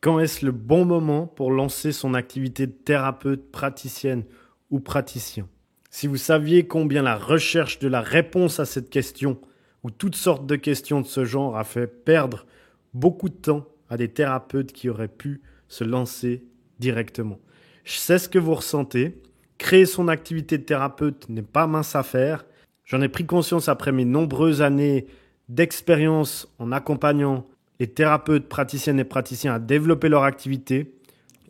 Quand est-ce le bon moment pour lancer son activité de thérapeute, praticienne ou praticien? Si vous saviez combien la recherche de la réponse à cette question ou toutes sortes de questions de ce genre a fait perdre beaucoup de temps à des thérapeutes qui auraient pu se lancer directement. Je sais ce que vous ressentez. Créer son activité de thérapeute n'est pas mince affaire. J'en ai pris conscience après mes nombreuses années d'expérience en accompagnant les thérapeutes, praticiennes et praticiens à développer leur activité.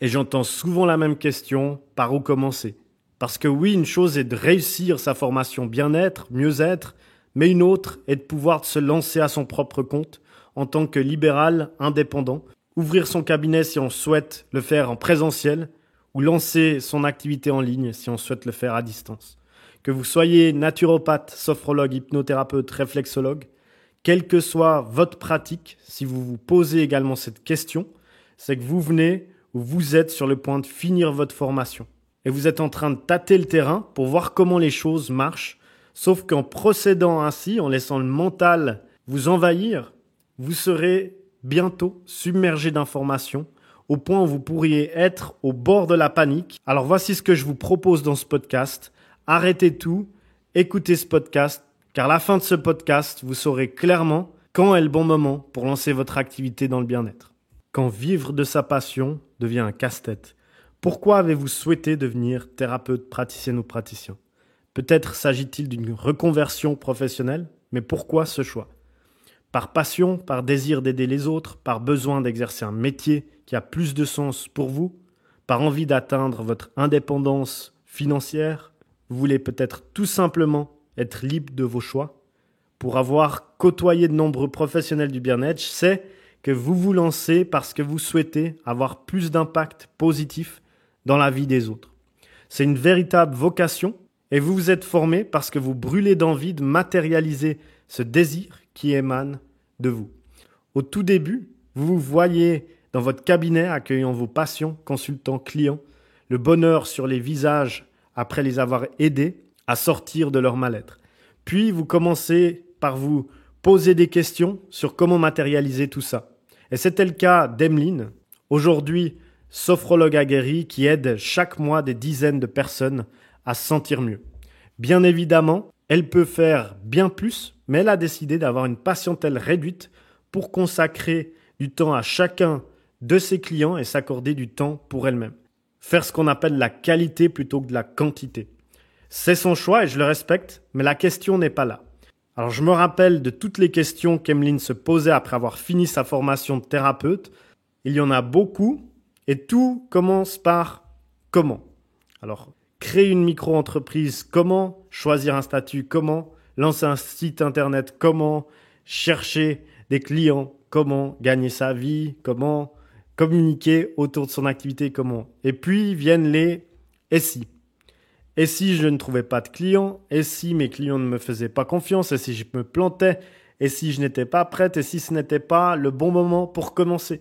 Et j'entends souvent la même question, par où commencer? Parce que oui, une chose est de réussir sa formation bien-être, mieux-être, mais une autre est de pouvoir se lancer à son propre compte en tant que libéral indépendant, ouvrir son cabinet si on souhaite le faire en présentiel ou lancer son activité en ligne si on souhaite le faire à distance. Que vous soyez naturopathe, sophrologue, hypnothérapeute, réflexologue, quelle que soit votre pratique, si vous vous posez également cette question, c'est que vous venez ou vous êtes sur le point de finir votre formation. Et vous êtes en train de tâter le terrain pour voir comment les choses marchent. Sauf qu'en procédant ainsi, en laissant le mental vous envahir, vous serez bientôt submergé d'informations au point où vous pourriez être au bord de la panique. Alors voici ce que je vous propose dans ce podcast. Arrêtez tout, écoutez ce podcast, car à la fin de ce podcast, vous saurez clairement quand est le bon moment pour lancer votre activité dans le bien-être. Quand vivre de sa passion devient un casse-tête. Pourquoi avez-vous souhaité devenir thérapeute, praticienne ou praticien? Peut-être s'agit-il d'une reconversion professionnelle, mais pourquoi ce choix? Par passion, par désir d'aider les autres, par besoin d'exercer un métier qui a plus de sens pour vous, par envie d'atteindre votre indépendance financière? Vous voulez peut-être tout simplement être libre de vos choix. Pour avoir côtoyé de nombreux professionnels du bien-être, je sais que vous vous lancez parce que vous souhaitez avoir plus d'impact positif dans la vie des autres. C'est une véritable vocation et vous vous êtes formé parce que vous brûlez d'envie de matérialiser ce désir qui émane de vous. Au tout début, vous vous voyez dans votre cabinet accueillant vos patients, consultants, clients, le bonheur sur les visages après les avoir aidés à sortir de leur mal-être. Puis vous commencez par vous poser des questions sur comment matérialiser tout ça. Et c'était le cas d'Emeline, aujourd'hui sophrologue aguerrie qui aide chaque mois des dizaines de personnes à se sentir mieux. Bien évidemment, elle peut faire bien plus, mais elle a décidé d'avoir une patientèle réduite pour consacrer du temps à chacun de ses clients et s'accorder du temps pour elle-même. Faire ce qu'on appelle la qualité plutôt que de la quantité. C'est son choix et je le respecte, mais la question n'est pas là. Alors je me rappelle de toutes les questions qu'Emeline se posait après avoir fini sa formation de thérapeute. Il y en a beaucoup et tout commence par comment. Alors, créer une micro-entreprise, comment? Choisir un statut, comment? Lancer un site internet, comment? Chercher des clients, comment? Gagner sa vie, comment? Communiquer autour de son activité, comment? Et puis viennent les « et si ». Et si je ne trouvais pas de clients? Et si mes clients ne me faisaient pas confiance? Et si je me plantais? Et si je n'étais pas prête? Et si ce n'était pas le bon moment pour commencer?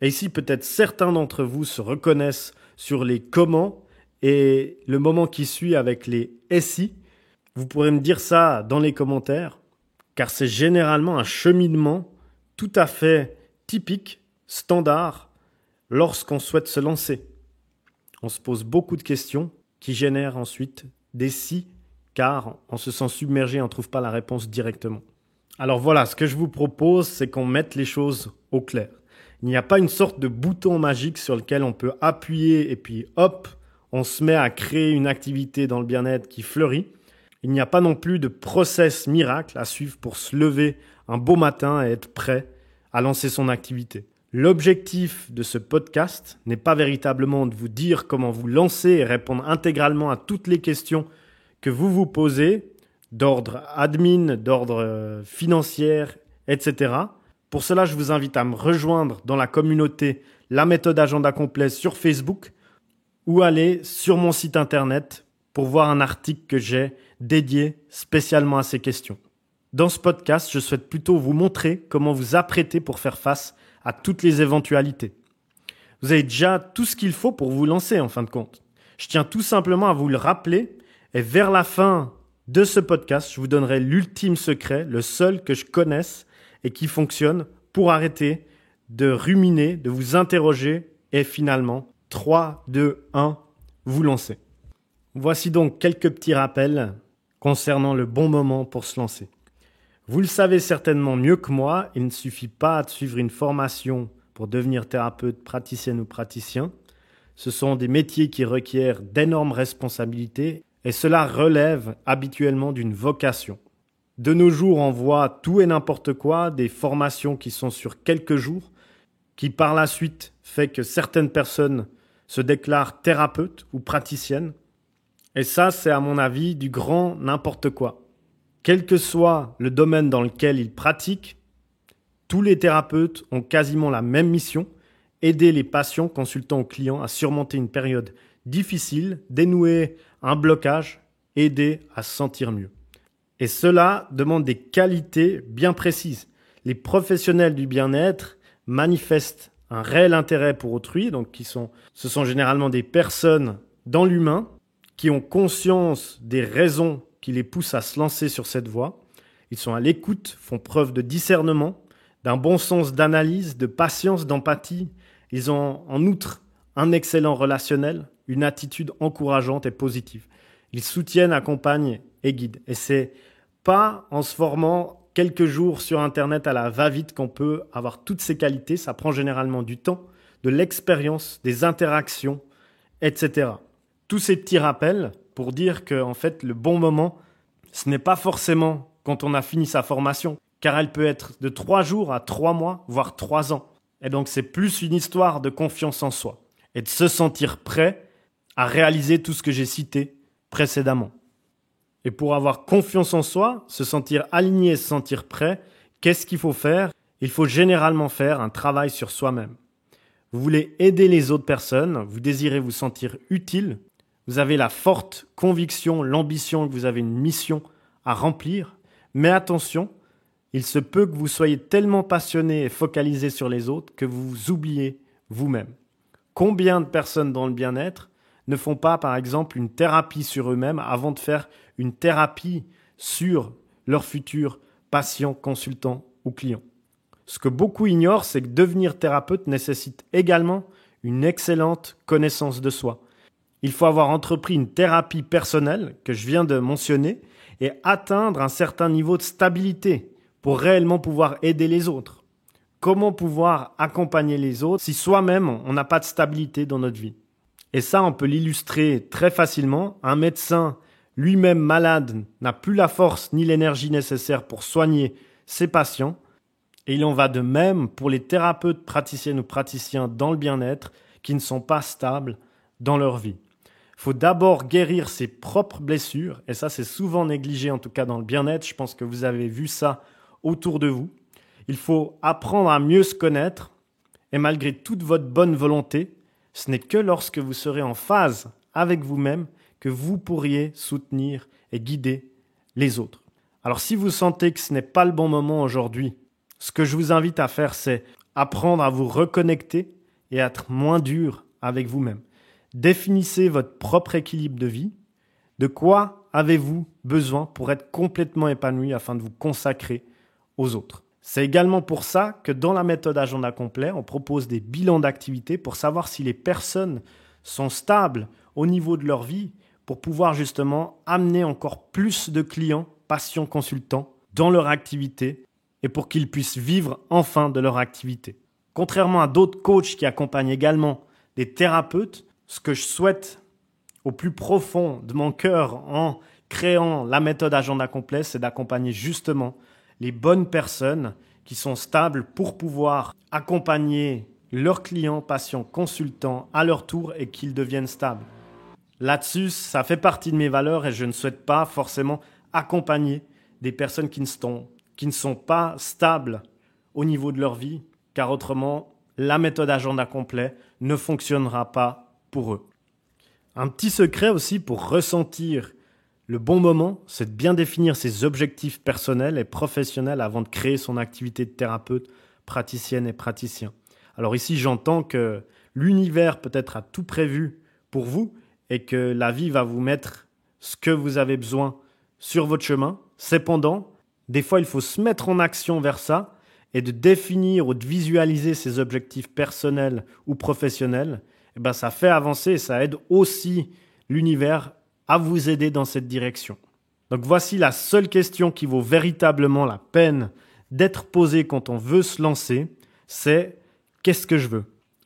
Et ici, peut-être certains d'entre vous se reconnaissent sur les comment et le moment qui suit avec les « et si ». Vous pourrez me dire ça dans les commentaires, car c'est généralement un cheminement tout à fait typique, standard, lorsqu'on souhaite se lancer. On se pose beaucoup de questions qui génèrent ensuite des « si », car on se sent submergé et on ne trouve pas la réponse directement. Alors voilà, ce que je vous propose, c'est qu'on mette les choses au clair. Il n'y a pas une sorte de bouton magique sur lequel on peut appuyer et puis hop, on se met à créer une activité dans le bien-être qui fleurit. Il n'y a pas non plus de process miracle à suivre pour se lever un beau matin et être prêt à lancer son activité. L'objectif de ce podcast n'est pas véritablement de vous dire comment vous lancer et répondre intégralement à toutes les questions que vous vous posez, d'ordre admin, d'ordre financier, etc. Pour cela, je vous invite à me rejoindre dans la communauté La Méthode Agenda Complet sur Facebook ou aller sur mon site internet pour voir un article que j'ai dédié spécialement à ces questions. Dans ce podcast, je souhaite plutôt vous montrer comment vous apprêter pour faire face à toutes les éventualités. Vous avez déjà tout ce qu'il faut pour vous lancer en fin de compte. Je tiens tout simplement à vous le rappeler et vers la fin de ce podcast, je vous donnerai l'ultime secret, le seul que je connaisse et qui fonctionne pour arrêter de ruminer, de vous interroger et finalement, 3, 2, 1, vous lancez. Voici donc quelques petits rappels concernant le bon moment pour se lancer. Vous le savez certainement mieux que moi, il ne suffit pas de suivre une formation pour devenir thérapeute, praticienne ou praticien. Ce sont des métiers qui requièrent d'énormes responsabilités et cela relève habituellement d'une vocation. De nos jours, on voit tout et n'importe quoi, des formations qui sont sur quelques jours, qui par la suite fait que certaines personnes se déclarent thérapeutes ou praticiennes. Et ça, c'est à mon avis du grand n'importe quoi. Quel que soit le domaine dans lequel ils pratiquent, tous les thérapeutes ont quasiment la même mission, aider les patients, consultants ou clients à surmonter une période difficile, dénouer un blocage, aider à se sentir mieux. Et cela demande des qualités bien précises. Les professionnels du bien-être manifestent un réel intérêt pour autrui, donc ce sont généralement des personnes dans l'humain qui ont conscience des raisons qui les poussent à se lancer sur cette voie. Ils sont à l'écoute, font preuve de discernement, d'un bon sens d'analyse, de patience, d'empathie. Ils ont en outre un excellent relationnel, une attitude encourageante et positive. Ils soutiennent, accompagnent et guident. Et c'est pas en se formant quelques jours sur Internet à la va-vite qu'on peut avoir toutes ces qualités. Ça prend généralement du temps, de l'expérience, des interactions, etc. Tous ces petits rappels pour dire que en fait, le bon moment, ce n'est pas forcément quand on a fini sa formation, car elle peut être de 3 jours à 3 mois, voire 3 ans. Et donc, c'est plus une histoire de confiance en soi et de se sentir prêt à réaliser tout ce que j'ai cité précédemment. Et pour avoir confiance en soi, se sentir aligné et se sentir prêt, qu'est-ce qu'il faut faire? Il faut généralement faire un travail sur soi-même. Vous voulez aider les autres personnes, vous désirez vous sentir utile, vous avez la forte conviction, l'ambition que vous avez une mission à remplir, mais attention, il se peut que vous soyez tellement passionné et focalisé sur les autres que vous vous oubliez vous-même. Combien de personnes dans le bien-être ne font pas, par exemple, une thérapie sur eux-mêmes avant de faire une thérapie sur leurs futurs patients, consultants ou clients? Ce que beaucoup ignorent, c'est que devenir thérapeute nécessite également une excellente connaissance de soi. Il faut avoir entrepris une thérapie personnelle que je viens de mentionner et atteindre un certain niveau de stabilité pour réellement pouvoir aider les autres. Comment pouvoir accompagner les autres si soi-même on n'a pas de stabilité dans notre vie? Et ça, on peut l'illustrer très facilement. Un médecin lui-même malade n'a plus la force ni l'énergie nécessaire pour soigner ses patients. Et il en va de même pour les thérapeutes praticiennes ou praticiens dans le bien-être qui ne sont pas stables dans leur vie. Il faut d'abord guérir ses propres blessures, et ça c'est souvent négligé en tout cas dans le bien-être, je pense que vous avez vu ça autour de vous. Il faut apprendre à mieux se connaître, et malgré toute votre bonne volonté, ce n'est que lorsque vous serez en phase avec vous-même que vous pourriez soutenir et guider les autres. Alors si vous sentez que ce n'est pas le bon moment aujourd'hui, ce que je vous invite à faire, c'est apprendre à vous reconnecter et à être moins dur avec vous-même. Définissez votre propre équilibre de vie. De quoi avez-vous besoin pour être complètement épanoui afin de vous consacrer aux autres? C'est également pour ça que dans la méthode Agenda Complet, on propose des bilans d'activité pour savoir si les personnes sont stables au niveau de leur vie pour pouvoir justement amener encore plus de clients, patients, consultants dans leur activité et pour qu'ils puissent vivre enfin de leur activité. Contrairement à d'autres coachs qui accompagnent également des thérapeutes, ce que je souhaite au plus profond de mon cœur en créant la méthode Agenda Complet, c'est d'accompagner justement les bonnes personnes qui sont stables pour pouvoir accompagner leurs clients, patients, consultants à leur tour et qu'ils deviennent stables. Là-dessus, ça fait partie de mes valeurs et je ne souhaite pas forcément accompagner des personnes qui ne sont pas stables au niveau de leur vie, car autrement, la méthode Agenda Complet ne fonctionnera pas pour eux. Un petit secret aussi pour ressentir le bon moment, c'est de bien définir ses objectifs personnels et professionnels avant de créer son activité de thérapeute, praticienne et praticien. Alors ici, j'entends que l'univers peut être à tout prévu pour vous et que la vie va vous mettre ce que vous avez besoin sur votre chemin. Cependant, des fois, il faut se mettre en action vers ça et de définir ou de visualiser ses objectifs personnels ou professionnels, ça fait avancer et ça aide aussi l'univers à vous aider dans cette direction. Donc voici la seule question qui vaut véritablement la peine d'être posée quand on veut se lancer, c'est « qu'est-ce que je veux ?»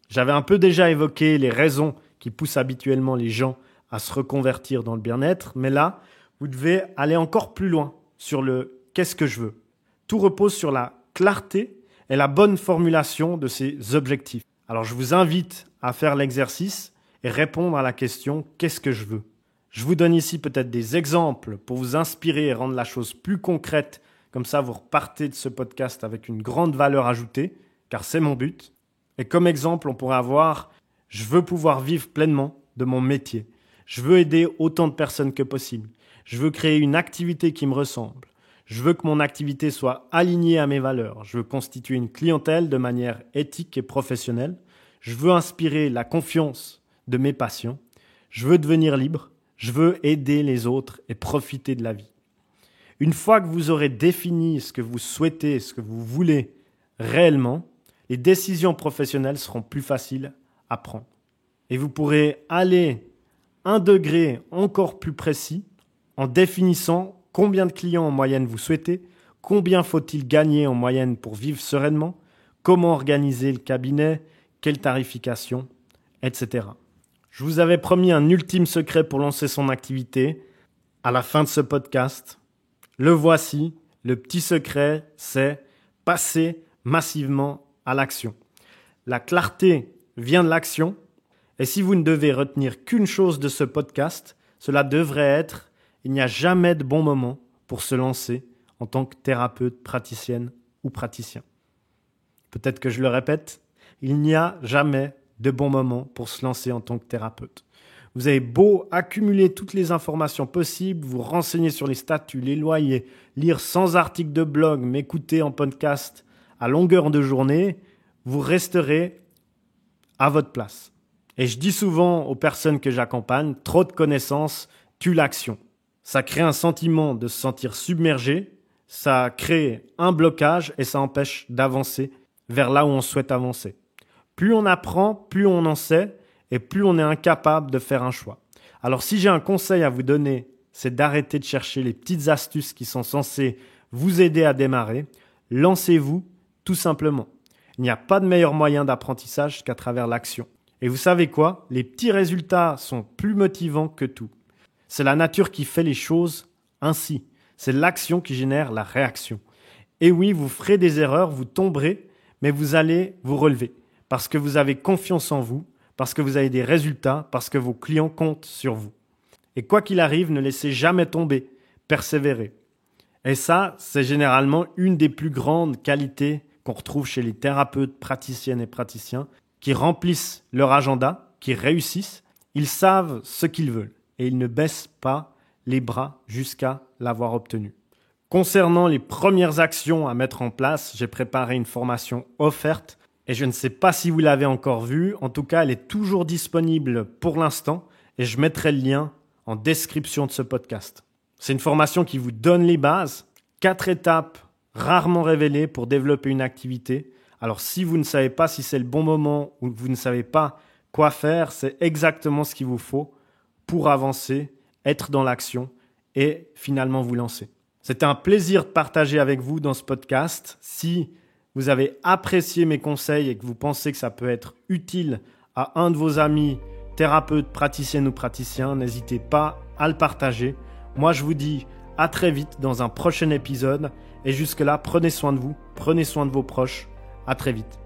J'avais un peu déjà évoqué les raisons qui poussent habituellement les gens à se reconvertir dans le bien-être, mais là, vous devez aller encore plus loin sur le « qu'est-ce que je veux ?» Tout repose sur la clarté et la bonne formulation de ces objectifs. Alors je vous invite à faire l'exercice et répondre à la question « qu'est-ce que je veux ?» Je vous donne ici peut-être des exemples pour vous inspirer et rendre la chose plus concrète. Comme ça, vous repartez de ce podcast avec une grande valeur ajoutée, car c'est mon but. Et comme exemple, on pourrait avoir « je veux pouvoir vivre pleinement de mon métier. Je veux aider autant de personnes que possible. Je veux créer une activité qui me ressemble. Je veux que mon activité soit alignée à mes valeurs. Je veux constituer une clientèle de manière éthique et professionnelle. Je veux inspirer la confiance de mes patients. Je veux devenir libre. Je veux aider les autres et profiter de la vie. » Une fois que vous aurez défini ce que vous souhaitez, ce que vous voulez réellement, les décisions professionnelles seront plus faciles à prendre. Et vous pourrez aller un degré encore plus précis en définissant combien de clients en moyenne vous souhaitez, combien faut-il gagner en moyenne pour vivre sereinement, comment organiser le cabinet, quelle tarification, etc. Je vous avais promis un ultime secret pour lancer son activité à la fin de ce podcast. Le voici, le petit secret, c'est passer massivement à l'action. La clarté vient de l'action et si vous ne devez retenir qu'une chose de ce podcast, cela devrait être « il n'y a jamais de bon moment pour se lancer en tant que thérapeute, praticienne ou praticien ». Peut-être que je le répète, il n'y a jamais de bon moment pour se lancer en tant que thérapeute. Vous avez beau accumuler toutes les informations possibles, vous renseigner sur les statuts, les loyers, lire 100 articles de blog, m'écouter en podcast à longueur de journée, vous resterez à votre place. Et je dis souvent aux personnes que j'accompagne, trop de connaissances tue l'action. Ça crée un sentiment de se sentir submergé, ça crée un blocage et ça empêche d'avancer vers là où on souhaite avancer. Plus on apprend, plus on en sait et plus on est incapable de faire un choix. Alors si j'ai un conseil à vous donner, c'est d'arrêter de chercher les petites astuces qui sont censées vous aider à démarrer. Lancez-vous tout simplement. Il n'y a pas de meilleur moyen d'apprentissage qu'à travers l'action. Et vous savez quoi ? Les petits résultats sont plus motivants que tout. C'est la nature qui fait les choses ainsi. C'est l'action qui génère la réaction. Et oui, vous ferez des erreurs, vous tomberez, mais vous allez vous relever. Parce que vous avez confiance en vous, parce que vous avez des résultats, parce que vos clients comptent sur vous. Et quoi qu'il arrive, ne laissez jamais tomber, persévérez. Et ça, c'est généralement une des plus grandes qualités qu'on retrouve chez les thérapeutes, praticiennes et praticiens qui remplissent leur agenda, qui réussissent. Ils savent ce qu'ils veulent et ils ne baissent pas les bras jusqu'à l'avoir obtenu. Concernant les premières actions à mettre en place, j'ai préparé une formation offerte et je ne sais pas si vous l'avez encore vue. En tout cas, elle est toujours disponible pour l'instant et je mettrai le lien en description de ce podcast. C'est une formation qui vous donne les bases, 4 étapes rarement révélées pour développer une activité. Alors si vous ne savez pas si c'est le bon moment ou vous ne savez pas quoi faire, c'est exactement ce qu'il vous faut pour avancer, être dans l'action et finalement vous lancer. C'était un plaisir de partager avec vous dans ce podcast. Si vous avez apprécié mes conseils et que vous pensez que ça peut être utile à un de vos amis, thérapeutes, praticiennes ou praticiens, n'hésitez pas à le partager. Moi, je vous dis à très vite dans un prochain épisode. Et jusque-là, prenez soin de vous, prenez soin de vos proches. À très vite.